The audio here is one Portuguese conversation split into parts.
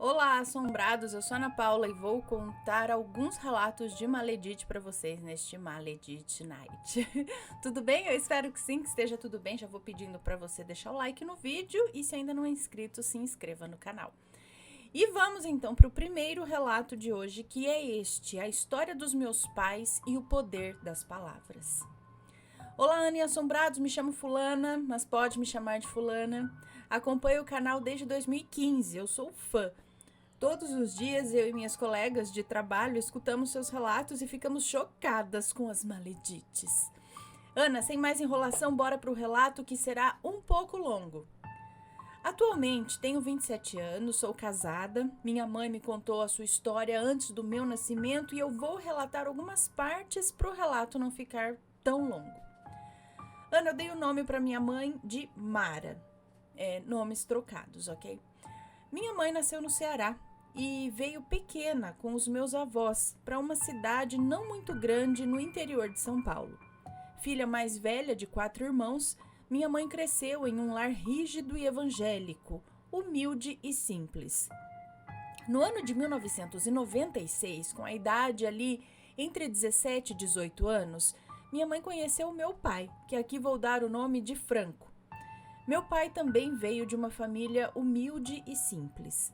Olá, assombrados! Eu sou a Ana Paula e vou contar alguns relatos de Maledite para vocês neste Maledite Night. Tudo bem? Eu espero que sim, que esteja tudo bem. Já vou pedindo para você deixar o like no vídeo e se ainda não é inscrito, se inscreva no canal. E vamos então para o primeiro relato de hoje, que é a história dos meus pais e o poder das palavras. Olá, Ana e assombrados, me chamo Fulana, mas pode me chamar de Fulana. Acompanho o canal desde 2015, eu sou fã. Todos os dias, eu e minhas colegas de trabalho escutamos seus relatos e ficamos chocadas com as maledites. Ana, sem mais enrolação, bora pro relato que será um pouco longo. Atualmente, tenho 27 anos, sou casada. Minha mãe me contou a sua história antes do meu nascimento e eu vou relatar algumas partes pro relato não ficar tão longo. Ana, eu dei o nome para minha mãe de Mara. Nomes trocados, ok? Minha mãe nasceu no Ceará e veio pequena com os meus avós para uma cidade não muito grande no interior de São Paulo. Filha mais velha de 4 irmãos, minha mãe cresceu em um lar rígido e evangélico, humilde e simples. No ano de 1996, com a idade ali entre 17 e 18 anos, minha mãe conheceu o meu pai, que aqui vou dar o nome de Franco. Meu pai também veio de uma família humilde e simples.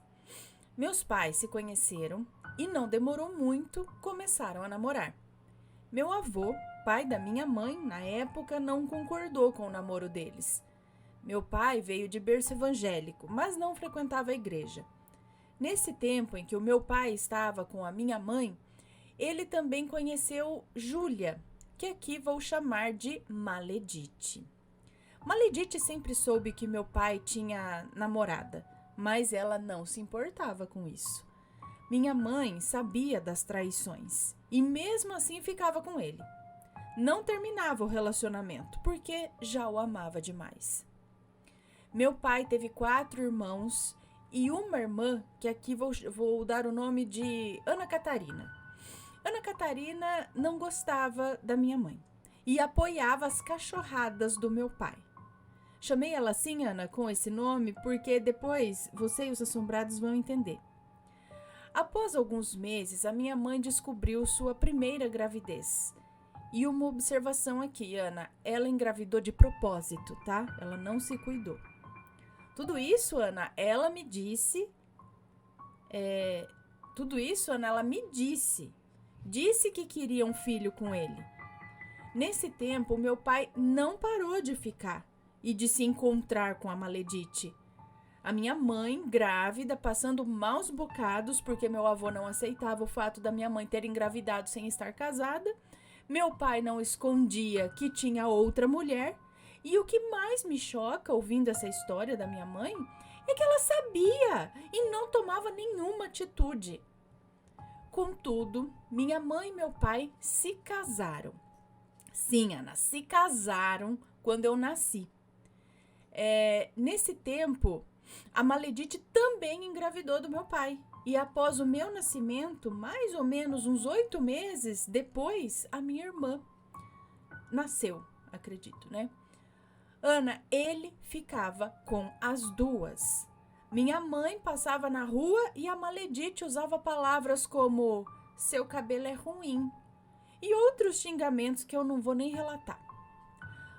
Meus pais se conheceram e não demorou muito, começaram a namorar. Meu avô, pai da minha mãe, na época não concordou com o namoro deles. Meu pai veio de berço evangélico, mas não frequentava a igreja. Nesse tempo em que o meu pai estava com a minha mãe, ele também conheceu Júlia, que aqui vou chamar de Maledite. Maledite sempre soube que meu pai tinha namorada, mas ela não se importava com isso. Minha mãe sabia das traições e mesmo assim ficava com ele. Não terminava o relacionamento porque já o amava demais. Meu pai teve 4 irmãos e uma irmã, que aqui vou dar o nome de Ana Catarina. Ana Catarina não gostava da minha mãe e apoiava as cachorradas do meu pai. Chamei ela assim, Ana, com esse nome, porque depois você e os assombrados vão entender. Após alguns meses, a minha mãe descobriu sua primeira gravidez. E uma observação aqui, Ana, ela engravidou de propósito, tá? Ela não se cuidou. Tudo isso, Ana, ela me disse. Ela me disse. Disse que queria um filho com ele. Nesse tempo, meu pai não parou de ficar e de se encontrar com a Maledite. A minha mãe, grávida, passando maus bocados porque meu avô não aceitava o fato da minha mãe ter engravidado sem estar casada. Meu pai não escondia que tinha outra mulher. E o que mais me choca ouvindo essa história da minha mãe é que ela sabia e não tomava nenhuma atitude. Contudo, minha mãe e meu pai se casaram. Sim, Ana, se casaram quando eu nasci. Nesse tempo, a Maledite também engravidou do meu pai. E após o meu nascimento, mais ou menos uns 8 meses depois, a minha irmã nasceu, acredito, né? Ana, ele ficava com as duas. Minha mãe passava na rua e a Maledite usava palavras como seu cabelo é ruim e outros xingamentos que eu não vou nem relatar.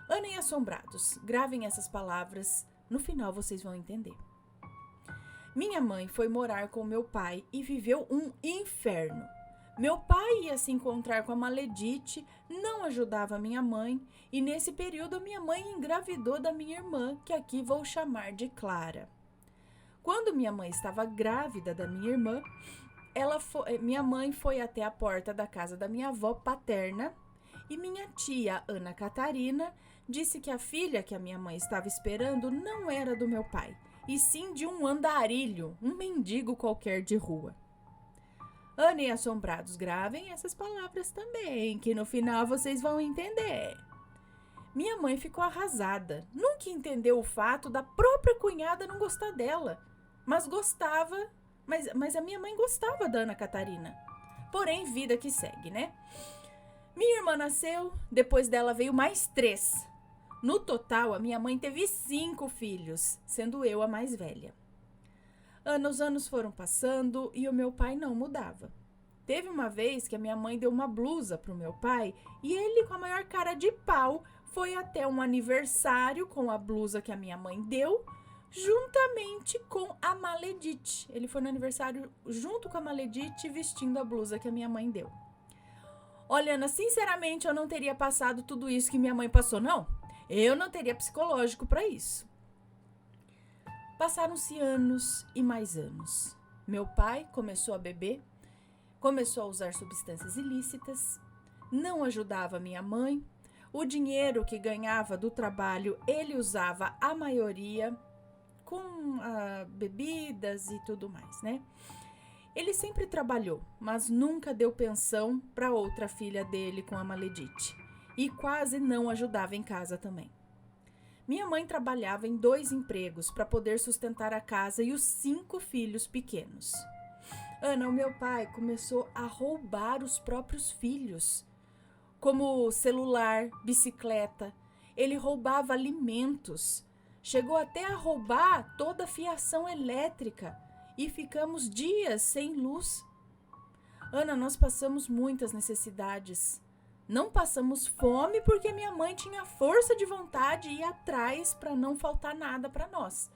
Ana e assombrados, gravem essas palavras, no final vocês vão entender. Minha mãe foi morar com meu pai e viveu um inferno. Meu pai ia se encontrar com a Maledite, não ajudava minha mãe e nesse período minha mãe engravidou da minha irmã, que aqui vou chamar de Clara. Quando minha mãe estava grávida da minha irmã, minha mãe foi até a porta da casa da minha avó paterna e minha tia, Ana Catarina, disse que a filha que a minha mãe estava esperando não era do meu pai, e sim de um andarilho, um mendigo qualquer de rua. Ana e assombrados, gravem essas palavras também, que no final vocês vão entender. Minha mãe ficou arrasada, nunca entendeu o fato da própria cunhada não gostar dela, mas a minha mãe gostava da Ana Catarina. Porém, vida que segue, né? Minha irmã nasceu, depois dela veio mais 3. No total, a minha mãe teve 5 filhos, sendo eu a mais velha. Os anos foram passando e o meu pai não mudava. Teve uma vez que a minha mãe deu uma blusa pro meu pai e ele, com a maior cara de pau, foi até um aniversário com a blusa que a minha mãe deu, juntamente com a Maledite. Ele foi no aniversário junto com a Maledite, vestindo a blusa que a minha mãe deu. Olha, Ana, sinceramente, eu não teria passado tudo isso que minha mãe passou, não. Eu não teria psicológico para isso. Passaram-se anos e mais anos. Meu pai começou a beber, começou a usar substâncias ilícitas, não ajudava minha mãe. O dinheiro que ganhava do trabalho, ele usava a maioria com bebidas e tudo mais, né? Ele sempre trabalhou, mas nunca deu pensão para outra filha dele com a Maledite. E quase não ajudava em casa também. Minha mãe trabalhava em 2 empregos para poder sustentar a casa e os 5 filhos pequenos. Ana, o meu pai começou a roubar os próprios filhos, como celular, bicicleta. Ele roubava alimentos. Chegou até a roubar toda a fiação elétrica e ficamos dias sem luz. Ana, nós passamos muitas necessidades. Não passamos fome porque minha mãe tinha força de vontade e ia atrás para não faltar nada para nós.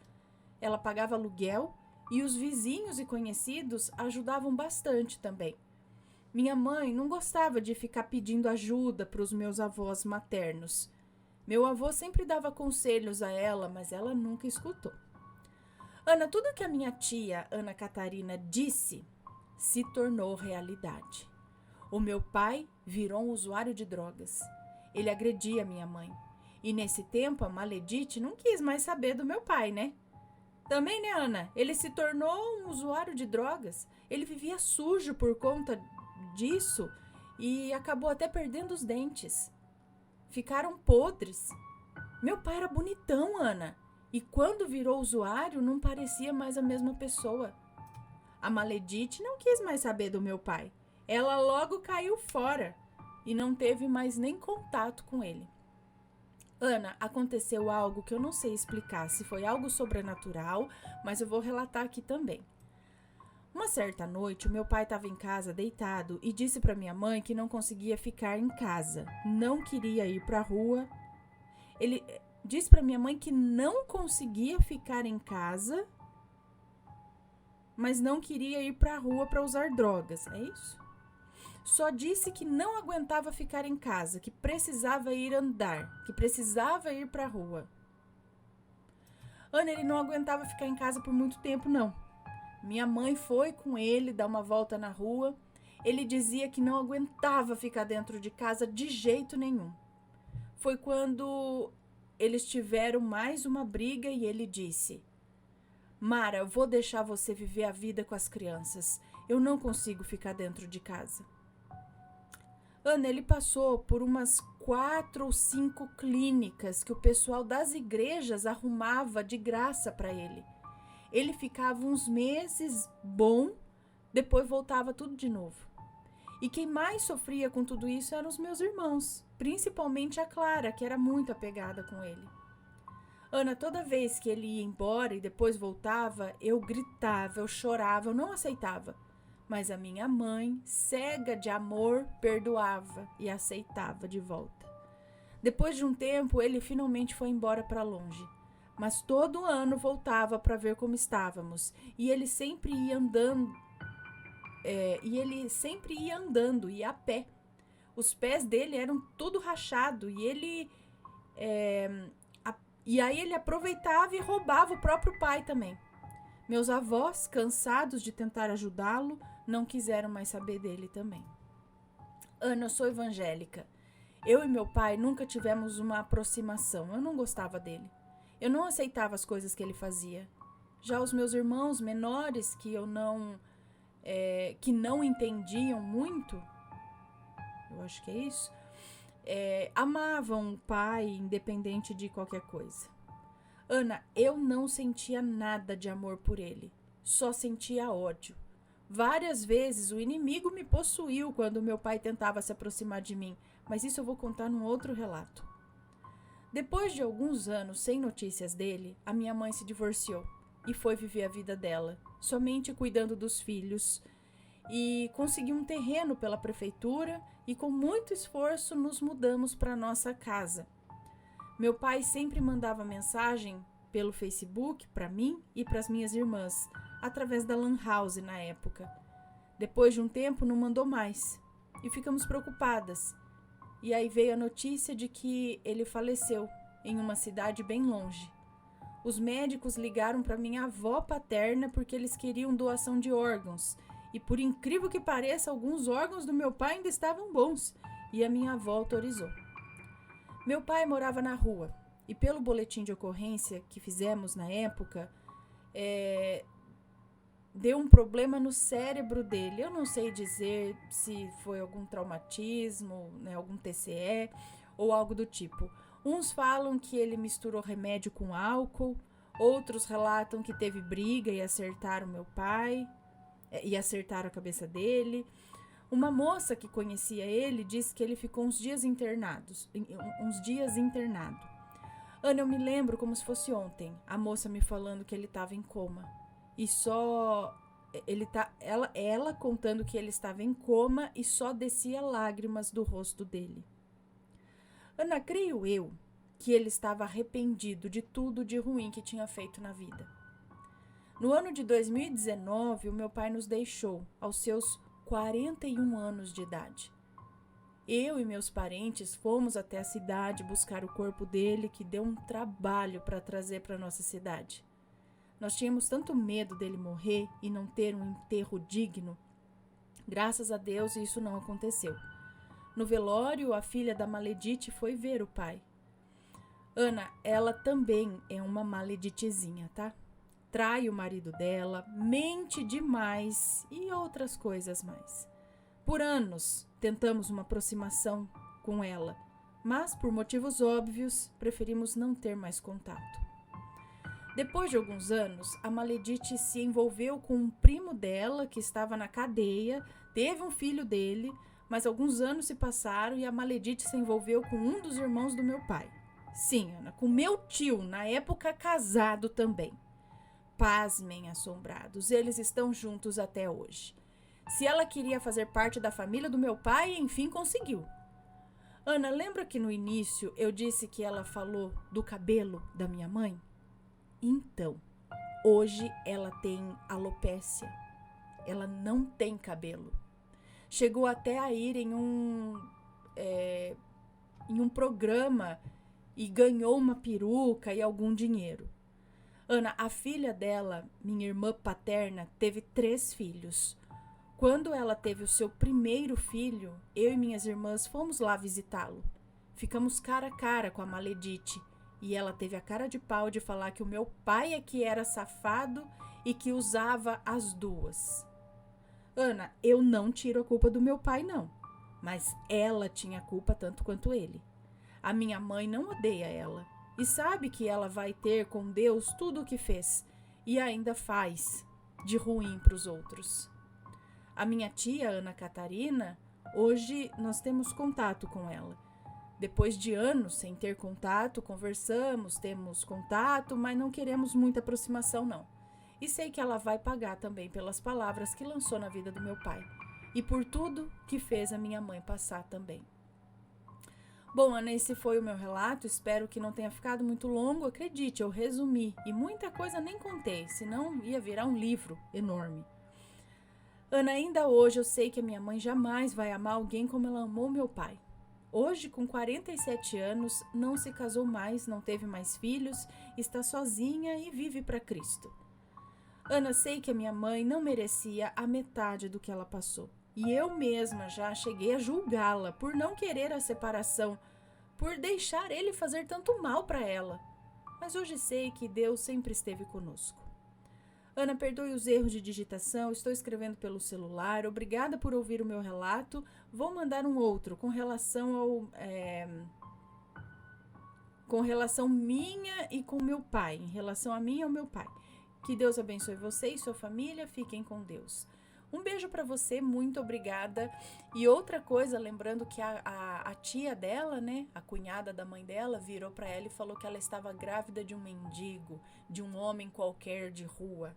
Ela pagava aluguel e os vizinhos e conhecidos ajudavam bastante também. Minha mãe não gostava de ficar pedindo ajuda para os meus avós maternos. Meu avô sempre dava conselhos a ela, mas ela nunca escutou. Ana, tudo que a minha tia, Ana Catarina, disse se tornou realidade. O meu pai virou um usuário de drogas. Ele agredia minha mãe. E nesse tempo, a Maledite não quis mais saber do meu pai, né? Também, né, Ana? Ele se tornou um usuário de drogas. Ele vivia sujo por conta disso e acabou até perdendo os dentes. Ficaram podres. Meu pai era bonitão, Ana. E quando virou usuário, não parecia mais a mesma pessoa. A Maledite não quis mais saber do meu pai. Ela logo caiu fora e não teve mais nem contato com ele. Ana, aconteceu algo que eu não sei explicar se foi algo sobrenatural, mas eu vou relatar aqui também. Uma certa noite, o meu pai estava em casa deitado e disse para minha mãe que não conseguia ficar em casa, não queria ir para a rua. Ele disse para minha mãe que não conseguia ficar em casa, mas não queria ir para a rua para usar drogas, é isso? Só disse que não aguentava ficar em casa, que precisava ir andar, que precisava ir para a rua. Ana, ele não aguentava ficar em casa por muito tempo, não. Minha mãe foi com ele dar uma volta na rua. Ele dizia que não aguentava ficar dentro de casa de jeito nenhum. Foi quando eles tiveram mais uma briga e ele disse: Mara, eu vou deixar você viver a vida com as crianças. Eu não consigo ficar dentro de casa. Ana, ele passou por umas 4 ou 5 clínicas que o pessoal das igrejas arrumava de graça para ele. Ele ficava uns meses bom, depois voltava tudo de novo. E quem mais sofria com tudo isso eram os meus irmãos, principalmente a Clara, que era muito apegada com ele. Ana, toda vez que ele ia embora e depois voltava, eu gritava, eu chorava, eu não aceitava. Mas a minha mãe, cega de amor, perdoava e aceitava de volta. Depois de um tempo, ele finalmente foi embora para longe. Mas todo ano voltava para ver como estávamos. E ele sempre ia andando. E a pé. Os pés dele eram tudo rachado. E aí ele aproveitava e roubava o próprio pai também. Meus avós, cansados de tentar ajudá-lo, não quiseram mais saber dele também. Ana, eu sou evangélica. Eu e meu pai nunca tivemos uma aproximação. Eu não gostava dele. Eu não aceitava as coisas que ele fazia. Já os meus irmãos menores, que não entendiam muito, eu acho que é isso, amavam o pai, independente de qualquer coisa. Ana, eu não sentia nada de amor por ele, só sentia ódio. Várias vezes o inimigo me possuiu quando meu pai tentava se aproximar de mim, mas isso eu vou contar num outro relato. Depois de alguns anos sem notícias dele, a minha mãe se divorciou e foi viver a vida dela. somente cuidando dos filhos. E consegui um terreno pela prefeitura e com muito esforço nos mudamos para nossa casa. Meu pai sempre mandava mensagem pelo Facebook para mim e para as minhas irmãs, através da Lan House na época. Depois de um tempo não mandou mais e ficamos preocupadas. E aí veio a notícia de que ele faleceu em uma cidade bem longe. Os médicos ligaram para minha avó paterna porque eles queriam doação de órgãos. E por incrível que pareça, alguns órgãos do meu pai ainda estavam bons. E a minha avó autorizou. Meu pai morava na rua. E pelo boletim de ocorrência que fizemos na época, deu um problema no cérebro dele. Eu não sei dizer se foi algum traumatismo, né, algum TCE ou algo do tipo. Uns falam que ele misturou remédio com álcool, outros relatam que teve briga e acertaram meu pai, e acertaram a cabeça dele. Uma moça que conhecia ele disse que ele ficou uns dias internado. Ana, eu me lembro como se fosse ontem, a moça me falando que ele estava em coma. E só ela contando que ele estava em coma e só descia lágrimas do rosto dele. Ana, creio eu que ele estava arrependido de tudo de ruim que tinha feito na vida. No ano de 2019, o meu pai nos deixou aos seus 41 anos de idade. Eu e meus parentes fomos até a cidade buscar o corpo dele, que deu um trabalho para trazer para nossa cidade. Nós tínhamos tanto medo dele morrer e não ter um enterro digno. Graças a Deus isso não aconteceu. No velório, a filha da Maledite foi ver o pai. Ana, ela também é uma maleditezinha, tá? Trai o marido dela, mente demais e outras coisas mais. Por anos, tentamos uma aproximação com ela, mas por motivos óbvios, preferimos não ter mais contato. Depois de alguns anos, a Maledite se envolveu com um primo dela que estava na cadeia, teve um filho dele, mas alguns anos se passaram e a Maledite se envolveu com um dos irmãos do meu pai. Sim, Ana, com meu tio, na época casado também. Pasmem, assombrados, eles estão juntos até hoje. Se ela queria fazer parte da família do meu pai, enfim conseguiu. Ana, lembra que no início eu disse que ela falou do cabelo da minha mãe? Então, hoje ela tem alopécia. Ela não tem cabelo. Chegou até a ir em um programa e ganhou uma peruca e algum dinheiro. Ana, a filha dela, minha irmã paterna, teve 3 filhos. Quando ela teve o seu primeiro filho, eu e minhas irmãs fomos lá visitá-lo. Ficamos cara a cara com a Maledite e ela teve a cara de pau de falar que o meu pai é que era safado e que usava as 2. Ana, eu não tiro a culpa do meu pai, não. Mas ela tinha culpa tanto quanto ele. A minha mãe não odeia ela. E sabe que ela vai ter com Deus tudo o que fez. E ainda faz de ruim para os outros. A minha tia, Ana Catarina, hoje nós temos contato com ela. Depois de anos sem ter contato, conversamos, temos contato, mas não queremos muita aproximação, não. E sei que ela vai pagar também pelas palavras que lançou na vida do meu pai. E por tudo que fez a minha mãe passar também. Bom, Ana, esse foi o meu relato. Espero que não tenha ficado muito longo. Acredite, eu resumi. E muita coisa nem contei, senão ia virar um livro enorme. Ana, ainda hoje eu sei que a minha mãe jamais vai amar alguém como ela amou meu pai. Hoje, com 47 anos, não se casou mais, não teve mais filhos, está sozinha e vive para Cristo. Ana, sei que a minha mãe não merecia a metade do que ela passou. E eu mesma já cheguei a julgá-la por não querer a separação, por deixar ele fazer tanto mal para ela. Mas hoje sei que Deus sempre esteve conosco. Ana, perdoe os erros de digitação, estou escrevendo pelo celular. Obrigada por ouvir o meu relato. Vou mandar um outro com relação minha e com meu pai, em relação a mim e ao meu pai. Que Deus abençoe você e sua família. Fiquem com Deus. Um beijo para você, muito obrigada. E outra coisa, lembrando que a tia dela, né, a cunhada da mãe dela, virou para ela e falou que ela estava grávida de um mendigo, de um homem qualquer de rua.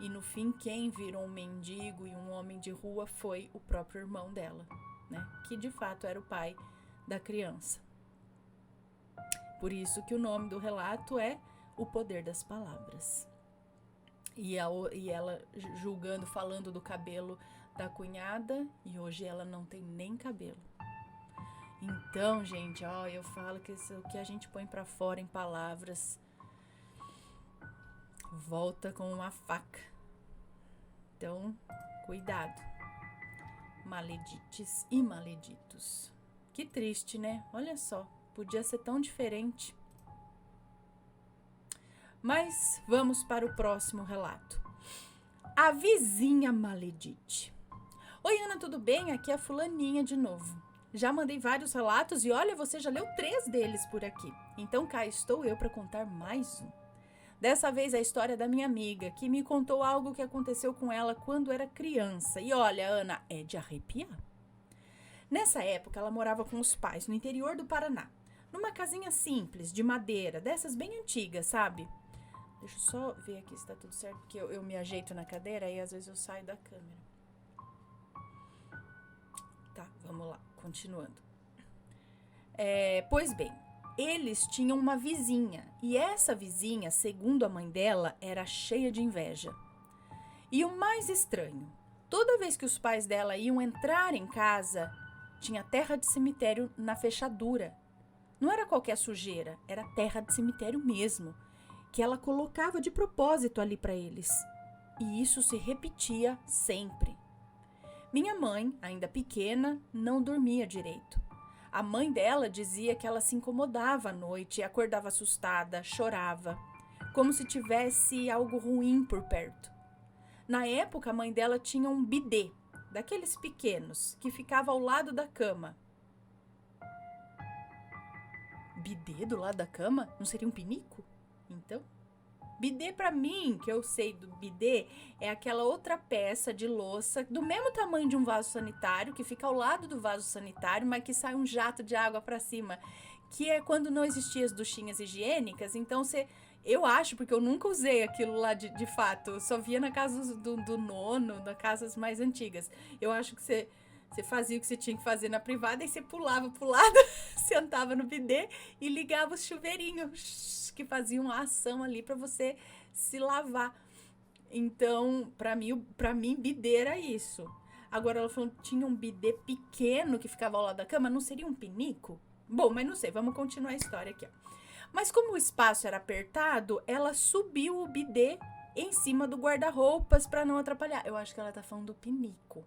E no fim, quem virou um mendigo e um homem de rua foi o próprio irmão dela, né? Que de fato era o pai da criança. Por isso que o nome do relato é O Poder das Palavras. E ela julgando, falando do cabelo da cunhada, e hoje ela não tem nem cabelo. Então, gente, eu falo que o que a gente põe pra fora em palavras volta com uma faca. Então, cuidado. Maledites e maleditos. Que triste, né? Olha só, podia ser tão diferente. Mas vamos para o próximo relato. A vizinha maledite. Oi, Ana, tudo bem? Aqui é a fulaninha de novo. Já mandei vários relatos e olha, você já leu 3 deles por aqui. Então cá estou eu para contar mais um. Dessa vez a história da minha amiga, que me contou algo que aconteceu com ela quando era criança. E olha, Ana, é de arrepiar. Nessa época, ela morava com os pais no interior do Paraná. Numa casinha simples, de madeira, dessas bem antigas, sabe? Deixa eu só ver aqui se tá tudo certo, porque eu me ajeito na cadeira e às vezes eu saio da câmera. Tá, vamos lá, continuando. Pois bem, eles tinham uma vizinha, e essa vizinha, segundo a mãe dela, era cheia de inveja. E o mais estranho, toda vez que os pais dela iam entrar em casa, tinha terra de cemitério na fechadura. Não era qualquer sujeira, era terra de cemitério mesmo, que ela colocava de propósito ali para eles. E isso se repetia sempre. Minha mãe, ainda pequena, não dormia direito. A mãe dela dizia que ela se incomodava à noite, acordava assustada, chorava, como se tivesse algo ruim por perto. Na época, a mãe dela tinha um bidê, daqueles pequenos, que ficava ao lado da cama. Bidê do lado da cama? Não seria um pinico? Então, bidê pra mim, que eu sei do bidê, é aquela outra peça de louça do mesmo tamanho de um vaso sanitário, que fica ao lado do vaso sanitário, mas que sai um jato de água pra cima, que é quando não existiam as duchinhas higiênicas. Então eu acho, porque eu nunca usei aquilo lá de fato, eu só via na casa do nono, nas casas mais antigas. Eu acho que você fazia o que você tinha que fazer na privada e você pulava pro lado, sentava no bidê e ligava os chuveirinhos que faziam a ação ali para você se lavar. Então, para mim, bidê era isso. Agora, ela falou que tinha um bidê pequeno que ficava ao lado da cama, não seria um pinico? Bom, mas não sei, vamos continuar a história aqui, ó. Mas como o espaço era apertado, ela subiu o bidê em cima do guarda-roupas para não atrapalhar. Eu acho que ela tá falando do pinico.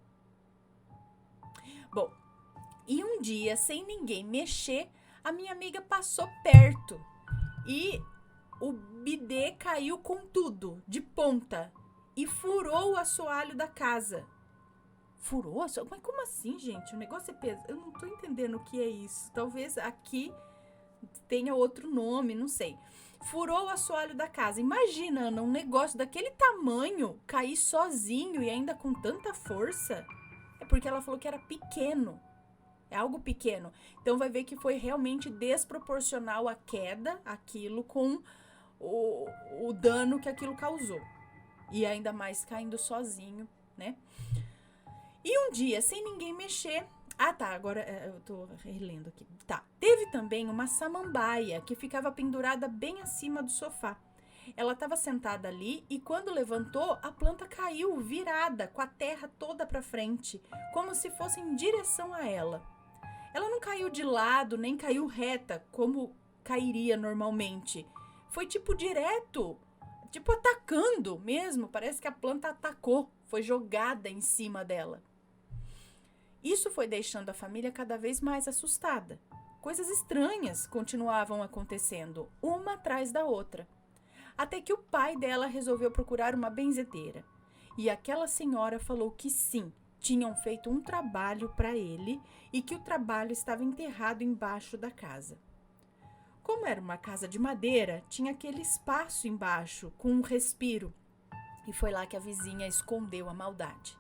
Bom, e um dia, sem ninguém mexer, a minha amiga passou perto e o bidê caiu com tudo, de ponta, e furou o assoalho da casa. Furou o assoalho? Mas como assim, gente? O negócio é pesado. Eu não tô entendendo o que é isso. Talvez aqui tenha outro nome, não sei. Furou o assoalho da casa. Imagina, Ana, um negócio daquele tamanho cair sozinho e ainda com tanta força. É porque ela falou que era pequeno. É algo pequeno. Então vai ver que foi realmente desproporcional a queda, aquilo, com o dano que aquilo causou. E ainda mais caindo sozinho, né? E um dia, sem ninguém mexer... Ah, tá, agora eu tô relendo aqui. Tá, teve também uma samambaia que ficava pendurada bem acima do sofá. Ela estava sentada ali e quando levantou, a planta caiu virada, com a terra toda para frente, como se fosse em direção a ela. Ela não caiu de lado, nem caiu reta, como cairia normalmente. Foi tipo direto, tipo atacando mesmo. Parece que a planta atacou, foi jogada em cima dela. Isso foi deixando a família cada vez mais assustada. Coisas estranhas continuavam acontecendo, uma atrás da outra. Até que o pai dela resolveu procurar uma benzedeira. E aquela senhora falou que sim, tinham feito um trabalho para ele e que o trabalho estava enterrado embaixo da casa. Como era uma casa de madeira, tinha aquele espaço embaixo com um respiro. E foi lá que a vizinha escondeu a maldade.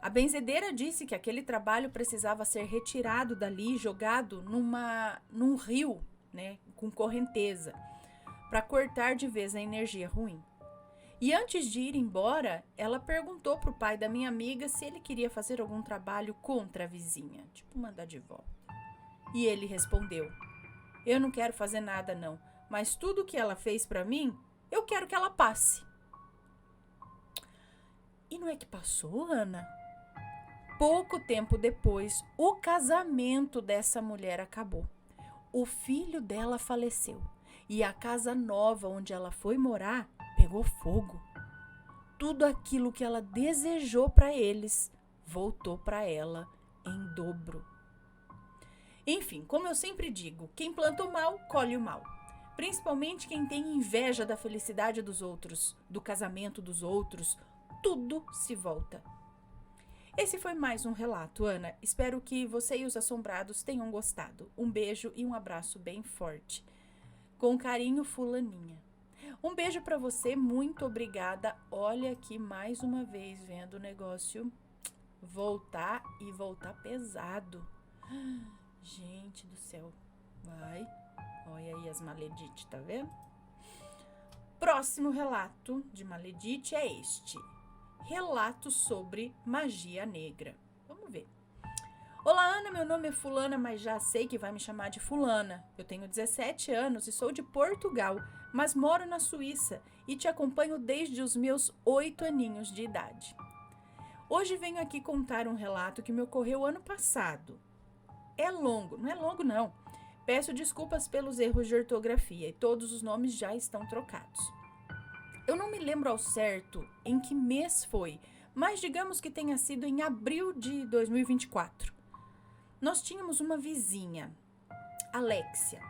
A benzedeira disse que aquele trabalho precisava ser retirado dali e jogado num rio, né, com correnteza, para cortar de vez a energia ruim. E antes de ir embora, ela perguntou pro pai da minha amiga se ele queria fazer algum trabalho contra a vizinha, tipo mandar de volta. E ele respondeu: eu não quero fazer nada não, mas tudo que ela fez pra mim, eu quero que ela passe. E não é que passou, Ana? Pouco tempo depois, o casamento dessa mulher acabou. O filho dela faleceu e a casa nova onde ela foi morar pegou fogo. Tudo aquilo que ela desejou para eles voltou para ela em dobro. Enfim, como eu sempre digo, quem planta o mal, colhe o mal. Principalmente quem tem inveja da felicidade dos outros, do casamento dos outros, tudo se volta. Esse foi mais um relato, Ana. Espero que você e os assombrados tenham gostado. Um beijo e um abraço bem forte. Com carinho, fulaninha. Um beijo pra você, muito obrigada. Olha aqui mais uma vez vendo o negócio voltar e voltar pesado. Gente do céu. Vai. Olha aí as Maledite, tá vendo? Próximo relato de Maledite é este. Relato sobre magia negra. Vamos ver. Olá, Ana, meu nome é fulana, mas já sei que vai me chamar de fulana. Eu tenho 17 anos e sou de Portugal, mas moro na Suíça e te acompanho desde os meus 8 aninhos de idade. Hoje venho aqui contar um relato que me ocorreu ano passado. É longo, não é longo não. Peço desculpas pelos erros de ortografia e todos os nomes já estão trocados. Eu não me lembro ao certo em que mês foi, mas digamos que tenha sido em abril de 2024. Nós tínhamos uma vizinha, Alexia,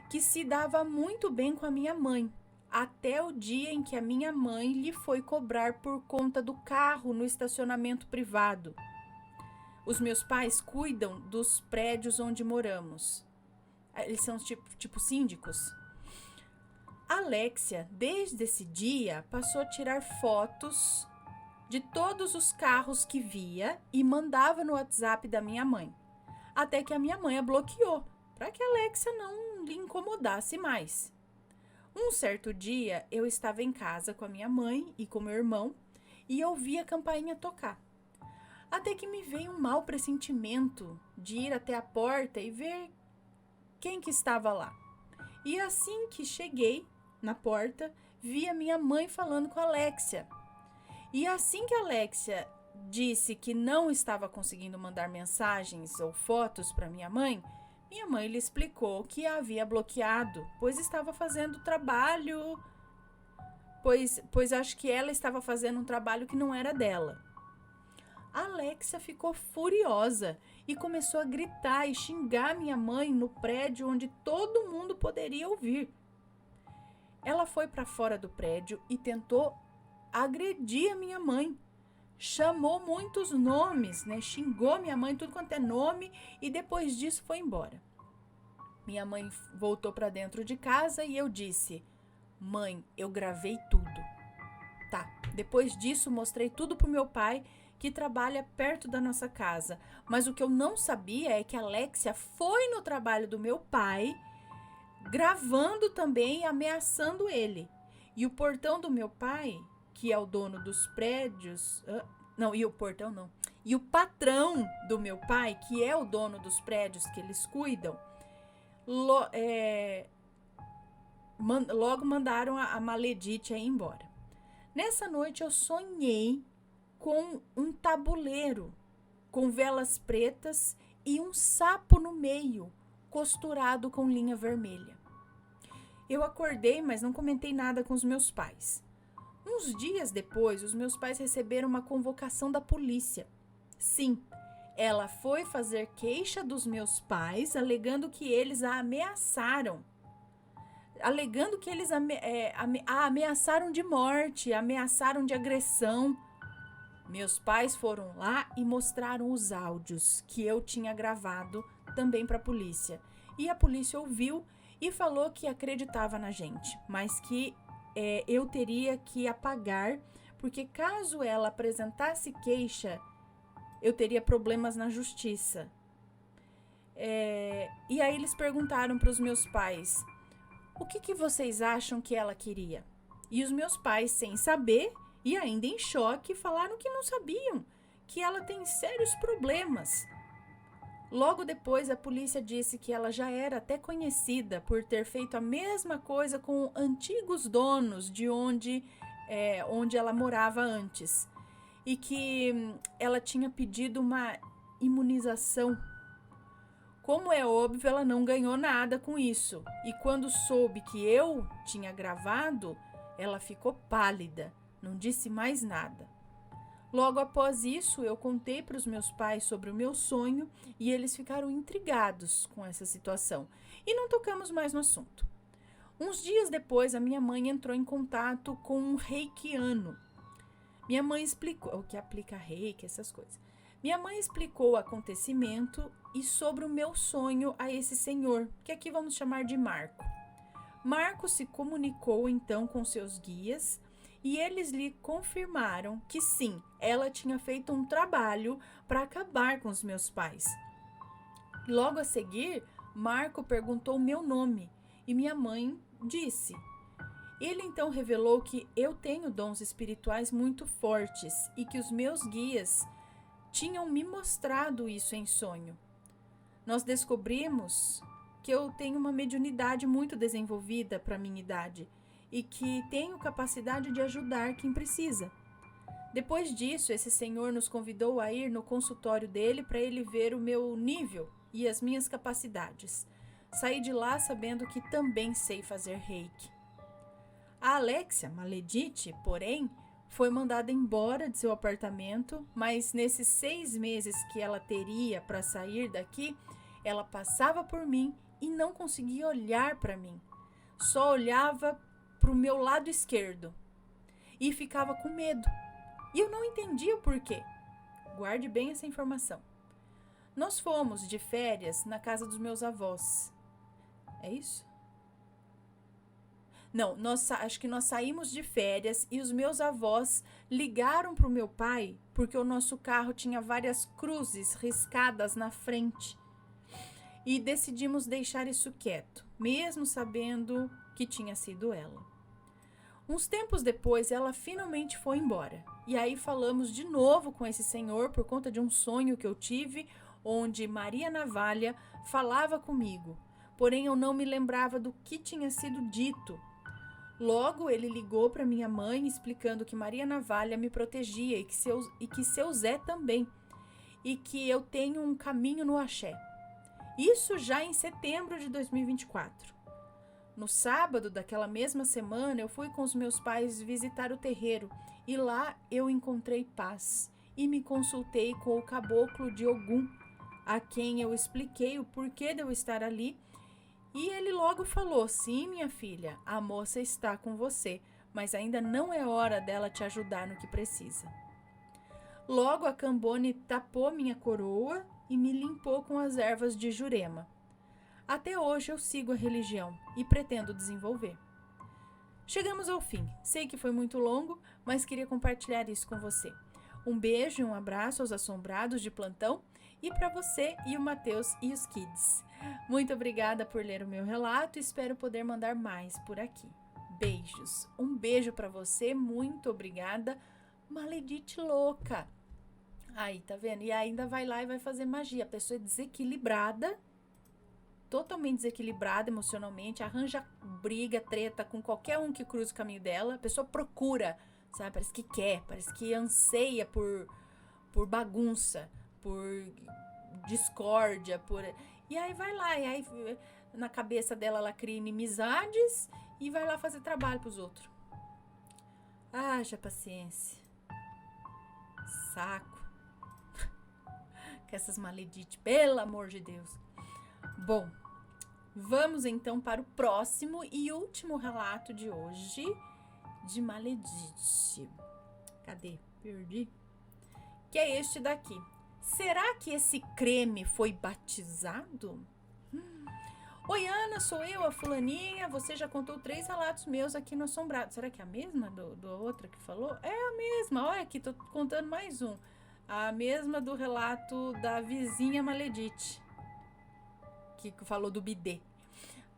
que se dava muito bem com a minha mãe, até o dia em que a minha mãe lhe foi cobrar por conta do carro no estacionamento privado. Os meus pais cuidam dos prédios onde moramos. Eles são tipo síndicos. Alexia, desde esse dia, passou a tirar fotos de todos os carros que via e mandava no WhatsApp da minha mãe. Até que a minha mãe a bloqueou, para que a Alexia não lhe incomodasse mais. Um certo dia, eu estava em casa com a minha mãe e com meu irmão e ouvi a campainha tocar. Até que me veio um mau pressentimento de ir até a porta e ver quem que estava lá. E assim que cheguei na porta, vi a minha mãe falando com a Alexia. E assim que a Alexia disse que não estava conseguindo mandar mensagens ou fotos para minha mãe lhe explicou que a havia bloqueado, pois estava fazendo trabalho, pois acho que ela estava fazendo um trabalho que não era dela. A Alexia ficou furiosa e começou a gritar e xingar minha mãe no prédio onde todo mundo poderia ouvir. Ela foi para fora do prédio e tentou agredir a minha mãe. Chamou muitos nomes, né? Xingou minha mãe, tudo quanto é nome, e depois disso foi embora. Minha mãe voltou para dentro de casa e eu disse: mãe, eu gravei tudo. Tá, depois disso mostrei tudo pro meu pai, que trabalha perto da nossa casa. Mas o que eu não sabia é que a Alexia foi no trabalho do meu pai, gravando também e ameaçando ele. E o portão do meu pai, que é o dono dos prédios... E o patrão do meu pai, que é o dono dos prédios que eles cuidam, logo mandaram a Maledite ir embora. Nessa noite eu sonhei com um tabuleiro, com velas pretas e um sapo no meio, costurado com linha vermelha. Eu acordei, mas não comentei nada com os meus pais. Uns dias depois, os meus pais receberam uma convocação da polícia. Sim, ela foi fazer queixa dos meus pais, alegando que eles a ameaçaram. Alegando que eles a ameaçaram de morte, ameaçaram de agressão. Meus pais foram lá e mostraram os áudios que eu tinha gravado também para a polícia. E a polícia ouviu e falou que acreditava na gente, mas que eu teria que apagar, porque caso ela apresentasse queixa, eu teria problemas na justiça. E aí eles perguntaram para os meus pais: o que vocês acham que ela queria? E os meus pais, sem saber e ainda em choque, falaram que não sabiam, que ela tem sérios problemas. Logo depois, a polícia disse que ela já era até conhecida por ter feito a mesma coisa com antigos donos de onde ela morava antes. E que ela tinha pedido uma imunização. Como é óbvio, ela não ganhou nada com isso. E quando soube que eu tinha gravado, ela ficou pálida, não disse mais nada. Logo após isso, eu contei para os meus pais sobre o meu sonho e eles ficaram intrigados com essa situação. E não tocamos mais no assunto. Uns dias depois, a minha mãe entrou em contato com um reikiano. Minha mãe explicou o que aplica reiki, essas coisas. Minha mãe explicou o acontecimento e sobre o meu sonho a esse senhor, que aqui vamos chamar de Marco. Marco se comunicou então com seus guias e eles lhe confirmaram que sim, ela tinha feito um trabalho para acabar com os meus pais. Logo a seguir, Marco perguntou o meu nome e minha mãe disse. Ele então revelou que eu tenho dons espirituais muito fortes e que os meus guias tinham me mostrado isso em sonho. Nós descobrimos que eu tenho uma mediunidade muito desenvolvida para a minha idade e que tenho capacidade de ajudar quem precisa. Depois disso, esse senhor nos convidou a ir no consultório dele para ele ver o meu nível e as minhas capacidades. Saí de lá sabendo que também sei fazer reiki. A Alexia Maledite, porém, foi mandada embora de seu apartamento, mas nesses 6 meses que ela teria para sair daqui, ela passava por mim e não conseguia olhar para mim. Só olhava para o meu lado esquerdo e ficava com medo. E eu não entendia o porquê. Guarde bem essa informação. Nós fomos de férias na casa dos meus avós. É isso? Não, acho que nós saímos de férias e os meus avós ligaram para o meu pai porque o nosso carro tinha várias cruzes riscadas na frente. E decidimos deixar isso quieto, mesmo sabendo que tinha sido ela. Uns tempos depois, ela finalmente foi embora. E aí falamos de novo com esse senhor por conta de um sonho que eu tive, onde Maria Navalha falava comigo. Porém, eu não me lembrava do que tinha sido dito. Logo, ele ligou para minha mãe explicando que Maria Navalha me protegia e que seu Zé também. E que eu tenho um caminho no axé. Isso já em setembro de 2024. No sábado daquela mesma semana, eu fui com os meus pais visitar o terreiro e lá eu encontrei paz e me consultei com o caboclo de Ogum, a quem eu expliquei o porquê de eu estar ali. E ele logo falou: sim, minha filha, a moça está com você, mas ainda não é hora dela te ajudar no que precisa. Logo a Cambone tapou minha coroa e me limpou com as ervas de Jurema. Até hoje eu sigo a religião e pretendo desenvolver. Chegamos ao fim. Sei que foi muito longo, mas queria compartilhar isso com você. Um beijo e um abraço aos assombrados de plantão e para você e o Matheus e os kids. Muito obrigada por ler o meu relato e espero poder mandar mais por aqui. Beijos. Um beijo para você. Muito obrigada. Maledite louca. Aí, tá vendo? E ainda vai lá e vai fazer magia. A pessoa é desequilibrada, totalmente desequilibrada emocionalmente, arranja briga, treta com qualquer um que cruza o caminho dela. A pessoa procura, sabe? Parece que quer, parece que anseia por bagunça, por discórdia, E aí vai lá, e aí na cabeça dela ela cria inimizades e vai lá fazer trabalho pros outros. Haja paciência. Saco. Com essas maledites, pelo amor de Deus. Bom, vamos então para o próximo e último relato de hoje de maledite. Cadê? Perdi. Que é este daqui. Será que esse creme foi batizado? Oi, Ana, sou eu, a fulaninha. Você já contou 3 relatos meus aqui no Assombrado. Será que é a mesma do outra que falou? É a mesma. Olha aqui, tô contando mais um. A mesma do relato da vizinha maledite, que falou do bidê.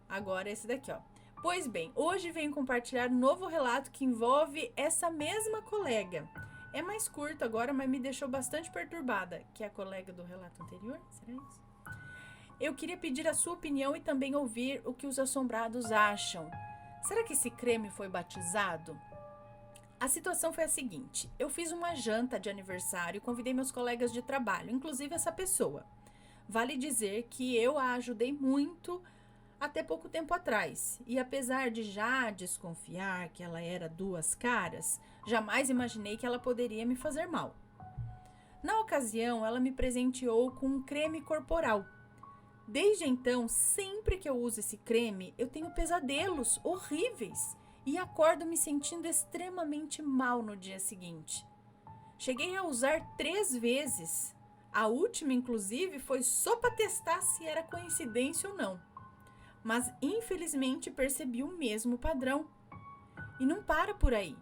Agora esse daqui, ó. Pois bem, hoje venho compartilhar um novo relato que envolve essa mesma colega. É mais curto agora, mas me deixou bastante perturbada, que é a colega do relato anterior, será isso? Eu queria pedir a sua opinião e também ouvir o que os assombrados acham. Será que esse creme foi batizado? A situação foi a seguinte: eu fiz uma janta de aniversário e convidei meus colegas de trabalho, inclusive essa pessoa. Vale dizer que eu a ajudei muito até pouco tempo atrás, e apesar de já desconfiar que ela era duas caras, jamais imaginei que ela poderia me fazer mal. Na ocasião, ela me presenteou com um creme corporal. Desde então, sempre que eu uso esse creme, eu tenho pesadelos horríveis e acordo me sentindo extremamente mal no dia seguinte. Cheguei a usar 3 vezes. A última, inclusive, foi só para testar se era coincidência ou não. Mas, infelizmente, percebi o mesmo padrão. E não para por aí.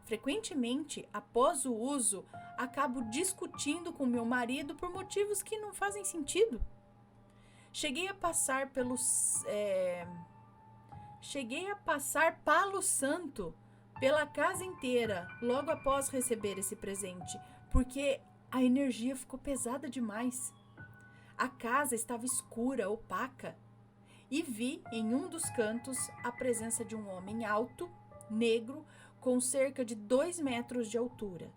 Frequentemente, após o uso, acabo discutindo com meu marido por motivos que não fazem sentido. Cheguei a passar palo santo pela casa inteira logo após receber esse presente, porque a energia ficou pesada demais. A casa estava escura, opaca, e vi em um dos cantos a presença de um homem alto, negro, com cerca de 2 metros de altura.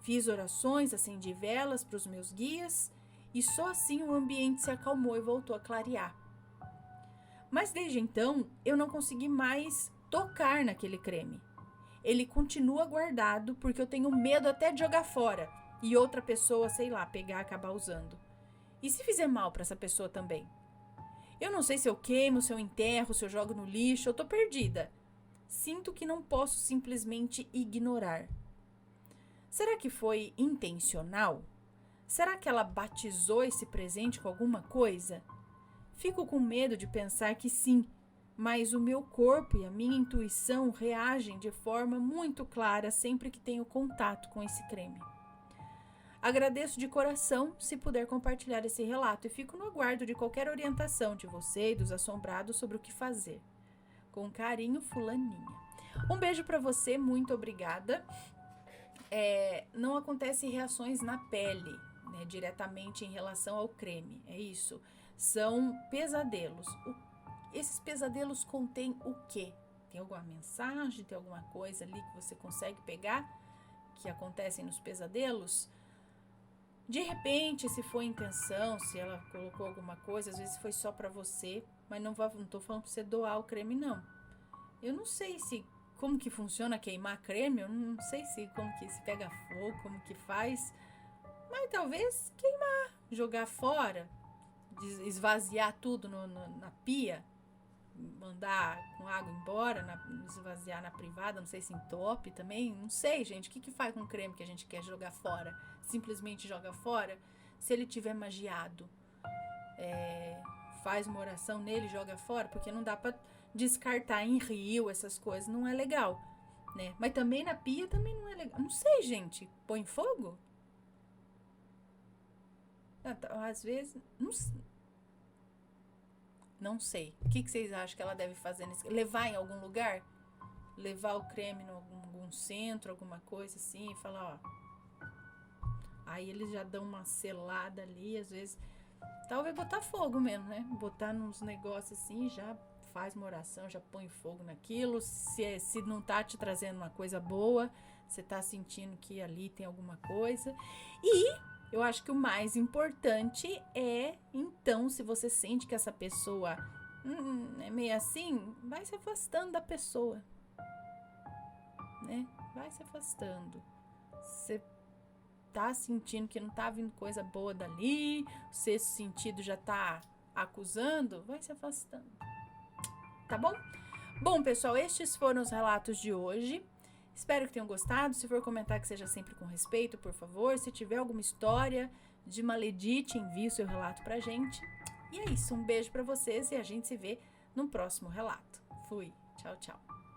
Fiz orações, acendi velas para os meus guias e só assim o ambiente se acalmou e voltou a clarear. Mas desde então eu não consegui mais tocar naquele creme. Ele continua guardado porque eu tenho medo até de jogar fora e outra pessoa, sei lá, pegar e acabar usando. E se fizer mal para essa pessoa também? Eu não sei se eu queimo, se eu enterro, se eu jogo no lixo, eu tô perdida. Sinto que não posso simplesmente ignorar. Será que foi intencional? Será que ela batizou esse presente com alguma coisa? Fico com medo de pensar que sim, mas o meu corpo e a minha intuição reagem de forma muito clara sempre que tenho contato com esse creme. Agradeço de coração se puder compartilhar esse relato e fico no aguardo de qualquer orientação de você e dos assombrados sobre o que fazer. Com carinho, fulaninha. Um beijo pra você, muito obrigada. Não acontecem reações na pele, né, diretamente em relação ao creme, é isso. São pesadelos. Esses pesadelos contêm o quê? Tem alguma mensagem, tem alguma coisa ali que você consegue pegar que acontecem nos pesadelos? De repente, se foi intenção, se ela colocou alguma coisa, às vezes foi só pra você, mas não tô falando pra você doar o creme, não. Eu não sei como que funciona queimar creme, eu não sei como que se pega fogo, como que faz, mas talvez queimar, jogar fora, esvaziar tudo na pia, mandar com água embora, esvaziar na privada, não sei se entope também, não sei, gente, o que faz com o creme que a gente quer jogar fora? Simplesmente joga fora? Se ele tiver magiado, faz uma oração nele, joga fora, porque não dá pra descartar em rio, essas coisas, não é legal, né? Mas também na pia também não é legal, não sei, gente, põe fogo? Às vezes, não sei. O que vocês acham que ela deve fazer levar em algum lugar? Levar o creme em algum centro, alguma coisa assim, e falar, ó. Aí eles já dão uma selada ali, às vezes. Talvez botar fogo mesmo, né? Botar nos negócios assim, já faz uma oração, já põe fogo naquilo. Se não tá te trazendo uma coisa boa, você tá sentindo que ali tem alguma coisa. E eu acho que o mais importante é, então, se você sente que essa pessoa é meio assim, vai se afastando da pessoa, né? Vai se afastando. Você tá sentindo que não tá vindo coisa boa dali, o sexto sentido já tá acusando, vai se afastando. Tá bom? Bom, pessoal, estes foram os relatos de hoje. Espero que tenham gostado. Se for comentar, que seja sempre com respeito, por favor. Se tiver alguma história de maledite, envie o seu relato pra gente. E é isso. Um beijo pra vocês e a gente se vê no próximo relato. Fui. Tchau, tchau.